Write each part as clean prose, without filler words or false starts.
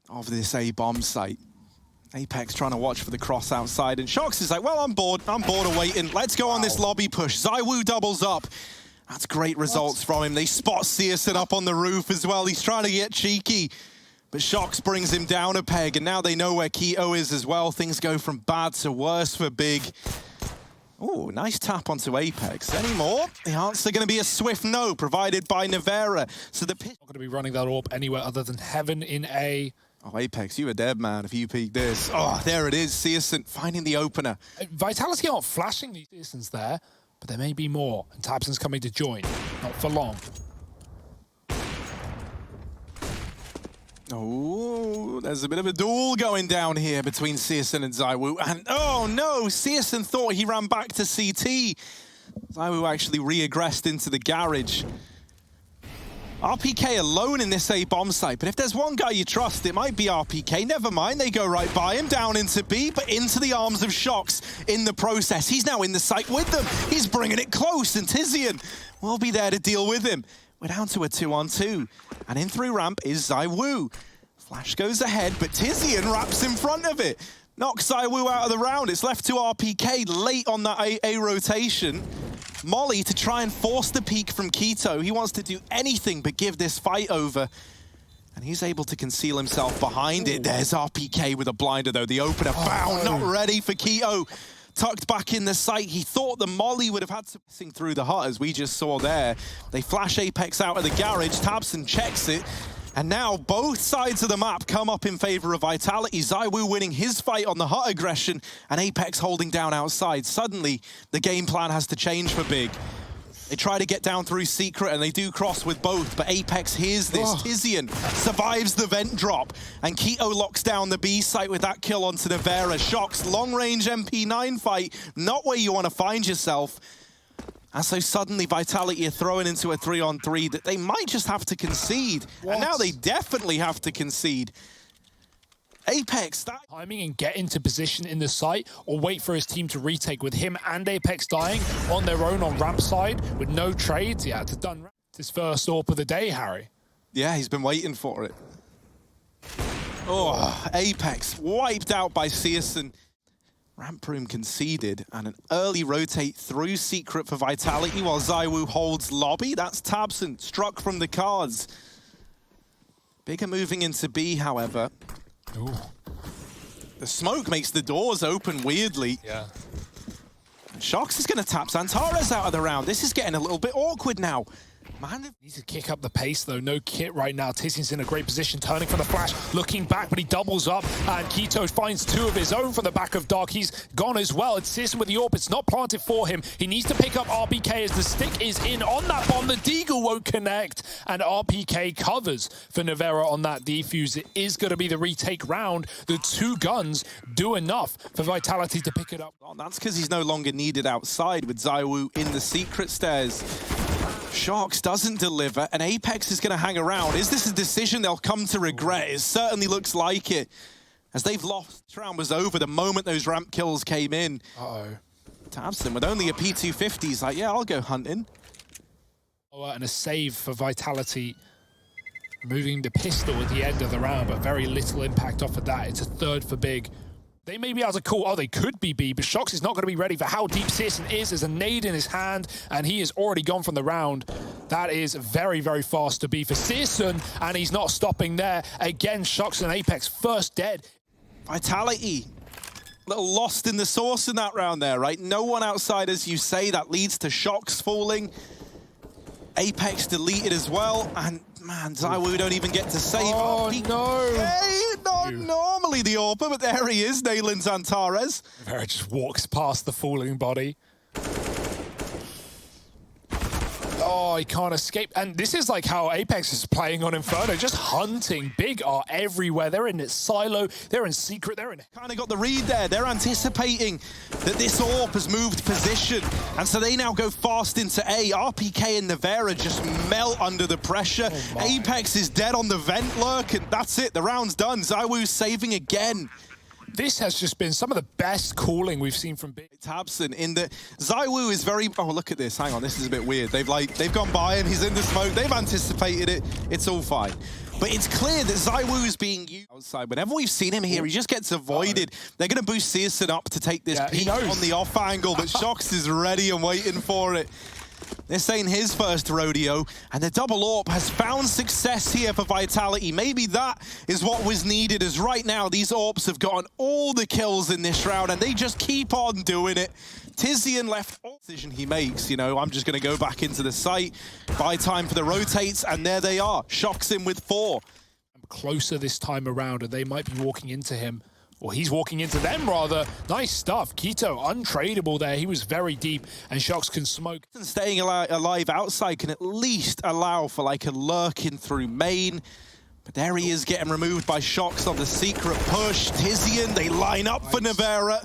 of this A-bomb site. Apex trying to watch for the cross outside, and Shox is like, well, I'm bored of waiting. Let's go on this lobby push. ZywOo doubles up. That's great results from him. They spot CSGO up on the roof as well. He's trying to get cheeky, but Shox brings him down a peg, and now they know where Keto is as well. Things go from bad to worse for Big. Oh, nice tap onto Apex. Any more? The answer going to be a swift no, provided by Nevera. So the pitch... Not going to be running that AWP anywhere other than Heaven in A. Oh, Apex, you were dead, man, if you peeked this. Oh, there it is, CSGO finding the opener. Vitality aren't flashing these distance there, but there may be more, and tabseN's coming to join. Not for long. Oh, there's a bit of a duel going down here between CSGO and ZywOo. And oh no, CSGO thought he ran back to CT. ZywOo actually re-aggressed into the garage. RPK alone in this A-bomb site, but if there's one guy you trust, it might be RPK. Never mind, they go right by him, down into B, but into the arms of Shox in the process. He's now in the site with them. He's bringing it close, and Tizian will be there to deal with him. We're down to a 2-on-2, and in through ramp is ZywOo. Flash goes ahead, but Tizian wraps in front of it. Knocks ZywOo out of the round. It's left to RPK late on that A rotation. Molly to try and force the peak from Keto. He wants to do anything but give this fight over. And he's able to conceal himself behind it. There's RPK with a blinder, though. The opener found, not ready for Keto. Tucked back in the site. He thought the Molly would have had to sing through the hut, as we just saw there. They flash Apex out of the garage. tabseN checks it. And now both sides of the map come up in favor of Vitality. ZywOo winning his fight on the hut aggression, and Apex holding down outside. Suddenly, the game plan has to change for Big. They try to get down through Secret, and they do cross with both, but Apex hears this. Tizian survives the vent drop, and Keto locks down the B site with that kill onto Nevera. Shox, long-range MP9 fight, not where you want to find yourself. And so suddenly Vitality are throwing into a 3-on-3 that they might just have to concede. And now they definitely have to concede. Apex, that timing and get into position in the site, or wait for his team to retake with him and Apex dying on their own on ramp side with no trades. Yeah, it's done. His first AWP of the day, Harry. Yeah, he's been waiting for it. Oh, Apex wiped out by CSGO. Ramp room conceded, and an early rotate through Secret for Vitality while ZywOo holds lobby. That's tabseN, struck from the cards. Bigger moving into B, however. Ooh. The smoke makes the doors open weirdly. Yeah. And Shox is going to tap Xantares out of the round. This is getting a little bit awkward now. Man, needs to kick up the pace, though. No kit right now. Tizian's in a great position, turning for the flash, looking back, but he doubles up, and Keto finds two of his own from the back of Dark. He's gone as well. It's CSGO with the AWP. It's not planted for him. He needs to pick up RPK as the stick is in on that bomb. The Deagle won't connect, and RPK covers for Nevera on that defuse. It is going to be the retake round. The two guns do enough for Vitality to pick it up. Oh, that's because he's no longer needed outside with ZywOo in the Secret stairs. Shox doesn't deliver, and Apex is going to hang around. Is this a decision they'll come to regret? It certainly looks like it, as they've lost. This round was over the moment those ramp kills came in. tabseN with only a P250, he's like, yeah, I'll go hunting. And a save for Vitality, moving the pistol at the end of the round, but very little impact off of that. It's a third for Big. They may be able to call, oh, they could be B, but Shox is not going to be ready for how deep CSGO is. There's a nade in his hand, and he is already gone from the round. That is very, very fast to be for CSGO, and he's not stopping there. Again, Shox and Apex first dead. Vitality, a little lost in the sauce in that round there, right? No one outside, as you say, that leads to Shox falling. Apex deleted as well, and man, ZywOo don't even get to save. Oh, no. Hey, not normally the AWP, but there he is, nailing Xantares. Vera just walks past the falling body. Oh, he can't escape. And this is like how Apex is playing on Inferno, just hunting. Big are everywhere. They're in its silo, they're in Secret, they're in... Kind of got the read there. They're anticipating that this AWP has moved position, and so they now go fast into A. RPK and Nevera just melt under the pressure. Apex is dead on the vent lurk, and that's it. The round's done. ZywOo's saving again. This has just been some of the best calling we've seen from Big. tabseN in the... ZywOo is very... Oh, look at this. Hang on, this is a bit weird. They've gone by him. He's in the smoke. They've anticipated it. It's all fine. but it's clear that ZywOo is being used outside. Whenever we've seen him here, he just gets avoided. They're going to boost CSGO up to take this peek on the off angle, but Shox is ready and waiting for it. This ain't his first rodeo, and the double AWP has found success here for Vitality. Maybe that is what was needed, as right now these AWPs have gotten all the kills in this round, and they just keep on doing it. Tizian left all decision he makes, you know, I'm just going to go back into the site, buy time for the rotates, and there they are. Shox in with 4. Closer this time around, and they might be walking into him. Or he's walking into them, rather. Nice stuff. k1to, untradeable there. He was very deep, and Shox can smoke. Staying alive outside can at least allow for like a lurking through main. But there he is getting removed by Shox on the secret push. Tizian, they line up for Nevera.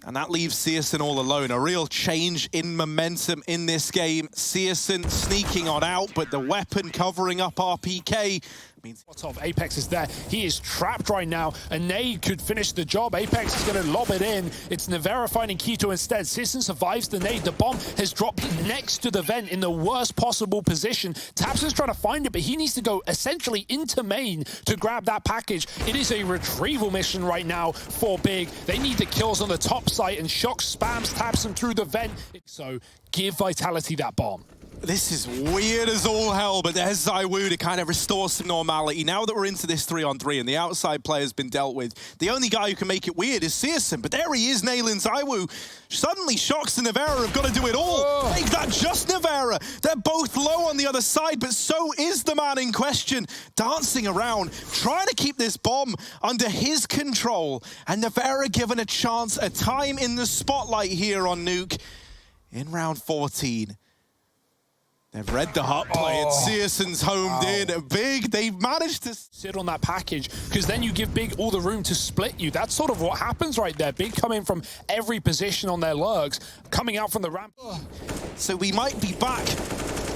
And that leaves CSGO all alone. A real change in momentum in this game. CSGO sneaking on out, but the weapon covering up RPK means Apex is there. He is trapped right now. A nade could finish the job. Apex is going to lob it in. It's Nevera finding k1to instead. CSGO survives the nade. The bomb has dropped next to the vent in the worst possible position. tabseN's trying to find it, but he needs to go essentially into main to grab that package. It is a retrieval mission right now for Big. They need the kills on the top site, and Shox spams tabseN through the vent. So give Vitality that bomb. This is weird as all hell, but there's ZywOo to kind of restore some normality. Now that we're into this 3-on-3 and the outside player's been dealt with, the only guy who can make it weird is CSGO, but there he is nailing ZywOo. Suddenly, Shox and Nevera have got to do it all. Make that just Nevera. They're both low on the other side, but so is the man in question, dancing around, trying to keep this bomb under his control. And Nevera given a chance, a time in the spotlight here on NUKE in round 14. They've read the hot play, and CSGO's homed in. Big, they've managed to sit on that package, because then you give Big all the room to split you. That's sort of what happens right there. Big coming from every position on their lurks, coming out from the ramp. So we might be back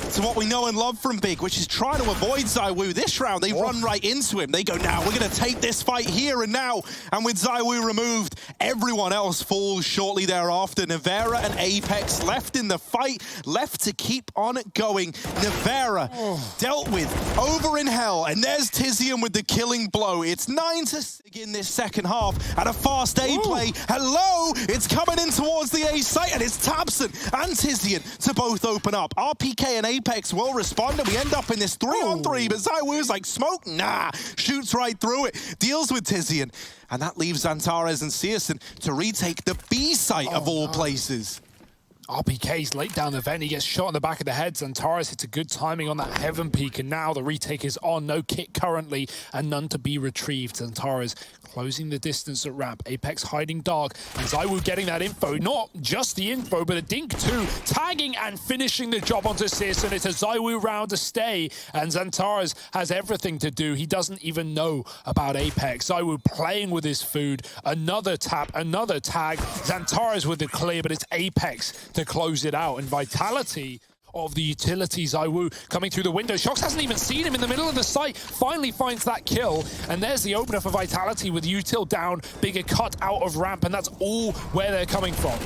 to what we know and love from Big, which is trying to avoid ZywOo. This round, they run right into him. They go, now, we're going to take this fight here and now. And with ZywOo removed, everyone else falls shortly thereafter. Nevera and Apex left in the fight, left to keep on going. Nevera dealt with over in hell. And there's Tizian with the killing blow. It's 9-6 in this second half at a fast A play. Hello, it's coming in towards the A site, and it's tabseN and Tizian to both open up. RPK and Apex will respond, and we end up in this 3-on-3, but ZywOo's like, smoke? Nah. Shoots right through it, deals with Tizian, and that leaves Xantares and CSGO to retake the B site of all places. RPK's late down the vent. He gets shot in the back of the head. Xantares hits a good timing on that heaven peak, and now the retake is on. No kit currently, and none to be retrieved. Xantares closing the distance at ramp. Apex hiding dark, and ZywOo getting that info. Not just the info, but a dink too. Tagging and finishing the job onto CSGO. It's a ZywOo round to stay, and Xantares has everything to do. He doesn't even know about Apex. ZywOo playing with his food. Another tap, another tag. Xantares with the clear, but it's Apex to close it out, and Vitality of the utility. ZywOo coming through the window. Shox hasn't even seen him in the middle of the site. Finally finds that kill, and there's the opener for Vitality with util down. Bigger cut out of ramp, and that's all where they're coming from.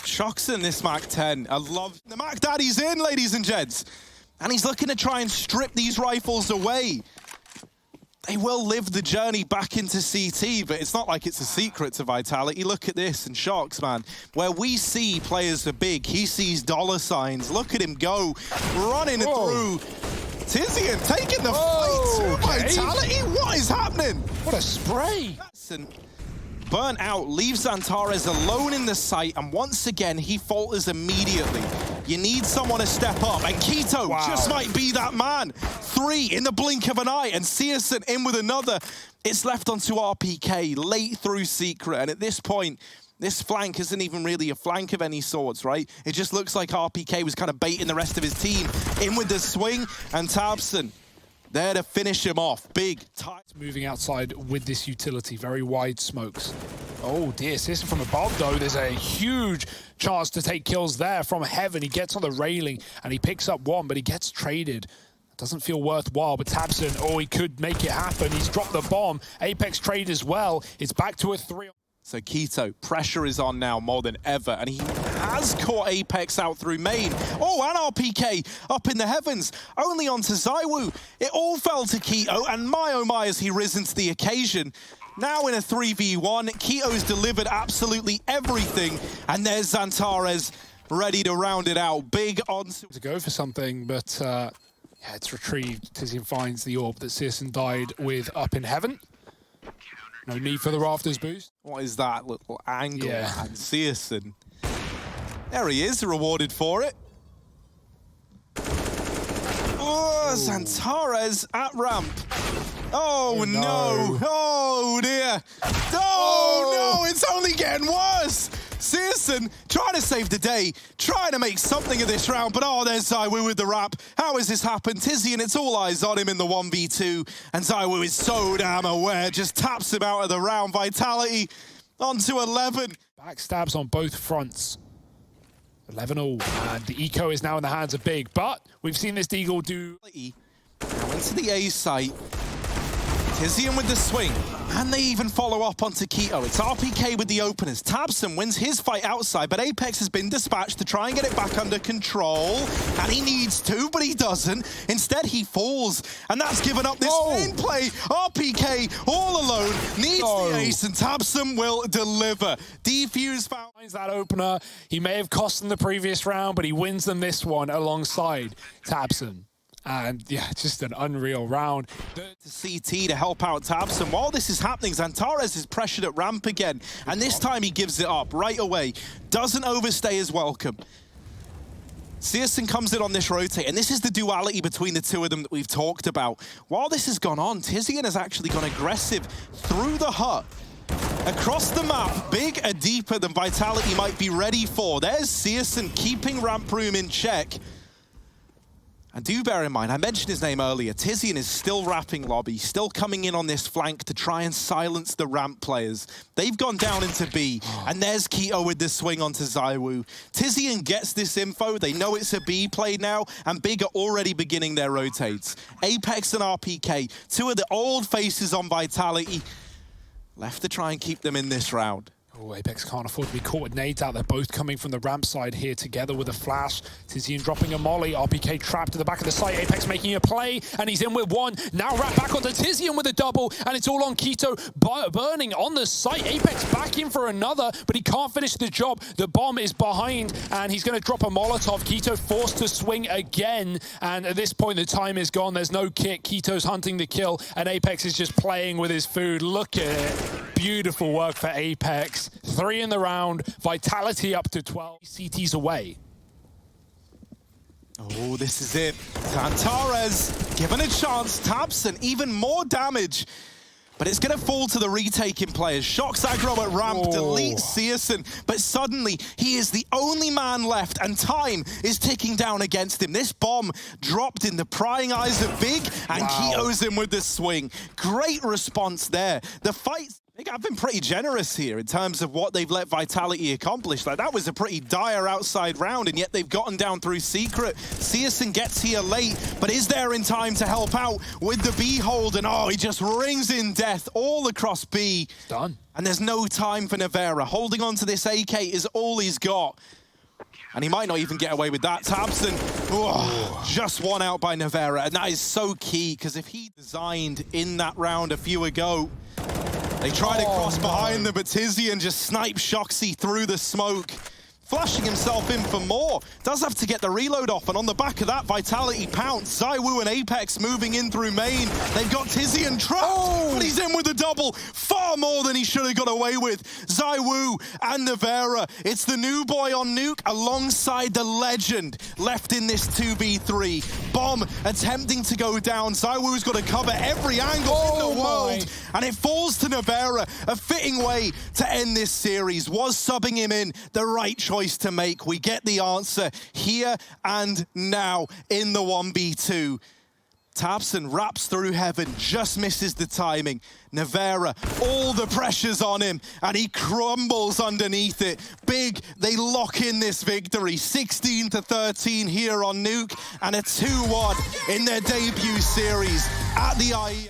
Shox in this Mac 10. I love the Mac Daddy's in, ladies and gents, and he's looking to try and strip these rifles away. They will live the journey back into CT, but it's not like it's a secret to Vitality. Look at this, and Shox, man. Where we see players are big, he sees dollar signs. Look at him go, running through. Tizian taking the fight to Vitality. What is happening? What a spray. Burnt out, leaves Xantares alone in the site, and once again, he falters immediately. You need someone to step up, and k1to just might be that man. 3 in the blink of an eye, and CSGO in with another. It's left onto RPK, late through Secret, and at this point, this flank isn't even really a flank of any sorts, right? It just looks like RPK was kind of baiting the rest of his team. In with the swing, and tabseN there to finish him off. Big tight. Moving outside with this utility, very wide smokes. Oh dear, CSGO from above though. There's a huge chance to take kills there from heaven. He gets on the railing and he picks up one, but he gets traded. Doesn't feel worthwhile, but tabseN, he could make it happen. He's dropped the bomb. Apex trade as well. It's back to a 3. So k1to, pressure is on now more than ever, and he has caught Apex out through main. Oh, and RPK up in the heavens, only onto ZywOo. It all fell to Keto, and my oh my has he risen to the occasion. Now in a 3v1, Keto's delivered absolutely everything, and there's Xantares ready to round it out. Big on to go for something, but yeah, it's retrieved. Tizian finds the orb that Searson died with up in heaven. No need for the rafters boost. What is that little angle? Yeah. And Searson. There he is, rewarded for it. Oh, Xantares at ramp. Oh no. Oh dear. Oh no, it's only getting worse. Searson trying to save the day, trying to make something of this round, but oh, there's ZywOo with the wrap. How has this happened? Tizian, it's all eyes on him in the 1v2, and ZywOo is so damn aware, just taps him out of the round. Vitality onto 11. Backstabs on both fronts. 11-all, and the eco is now in the hands of Big, but we've seen this Deagle do... Now into the A site. Tizian with the swing, and they even follow up onto Keto. It's RPK with the openers. tabseN wins his fight outside, but Apex has been dispatched to try and get it back under control, and he needs to, but he doesn't. Instead, he falls, and that's given up this main play. RPK all alone, needs the ace, and tabseN will deliver. Defuse finds that opener. He may have cost them the previous round, but he wins them this one alongside tabseN. And yeah, just an unreal round. To CT to help out tabseN. While this is happening, Xantares is pressured at ramp again. And this time he gives it up right away. Doesn't overstay his welcome. Searson comes in on this rotate, and this is the duality between the two of them that we've talked about. While this has gone on, Tizian has actually gone aggressive through the hut. Across the map, big and deeper than Vitality might be ready for. There's Searson keeping ramp room in check. And do bear in mind, I mentioned his name earlier, Tizian is still wrapping lobby, still coming in on this flank to try and silence the ramp players. They've gone down into B, and there's Keto with the swing onto ZywOo. Tizian gets this info, they know it's a B play now, and Big are already beginning their rotates. Apex and RPK, two of the old faces on Vitality, left to try and keep them in this round. Oh, Apex can't afford to be caught with nades out. They're both coming from the ramp side here together with a flash. Tizian dropping a molly. RPK trapped to the back of the site. Apex making a play, and he's in with one. Now wrap back onto Tizian with a double, and it's all on Keto burning on the site. Apex back in for another, but he can't finish the job. The bomb is behind, and he's going to drop a Molotov. Keto forced to swing again, and at this point, the time is gone. There's no kick. Keto's hunting the kill, and Apex is just playing with his food. Look at it. Beautiful work for Apex. 3 in the round, Vitality up to 12. CTs away. Oh, this is it. Xantares given a chance. tabseN even more damage. But it's going to fall to the retaking players. Shocks aggro at ramp, deletes Searson, but suddenly he is the only man left, and time is ticking down against him. This bomb dropped in the prying eyes of Big, and Keto's in with the swing. Great response there. The fight... Big have been pretty generous here in terms of what they've let Vitality accomplish. Like, that was a pretty dire outside round, and yet they've gotten down through secret. Searson gets here late, but is there in time to help out with the B hold, and oh, he just rings in death all across B. Done. And there's no time for Nevera. Holding on to this AK is all he's got. And he might not even get away with that. tabseN, just one out by Nevera, and that is so key, because if he designed in that round a few ago, they tried to cross behind them, but Tizian just sniped Shoxy through the smoke. Flashing himself in for more. Does have to get the reload off, and on the back of that, Vitality pounce. ZywOo and Apex moving in through main. They've got Tizian trapped, but he's in with a double. Far more than he should have got away with. ZywOo and Nevera. It's the new boy on NUKE alongside the legend left in this 2v3. Bomb attempting to go down. ZywOo's got to cover every angle in the world, and it falls to Nevera. A fitting way to end this series. Was subbing him in the right choice to make? We get the answer here and now in the 1v2. tabseN wraps through heaven, just misses the timing. Nevera, all the pressure's on him, and he crumbles underneath it. Big, they lock in this victory. 16-13 here on NUKE, and a 2-1 in their debut series at the IEM.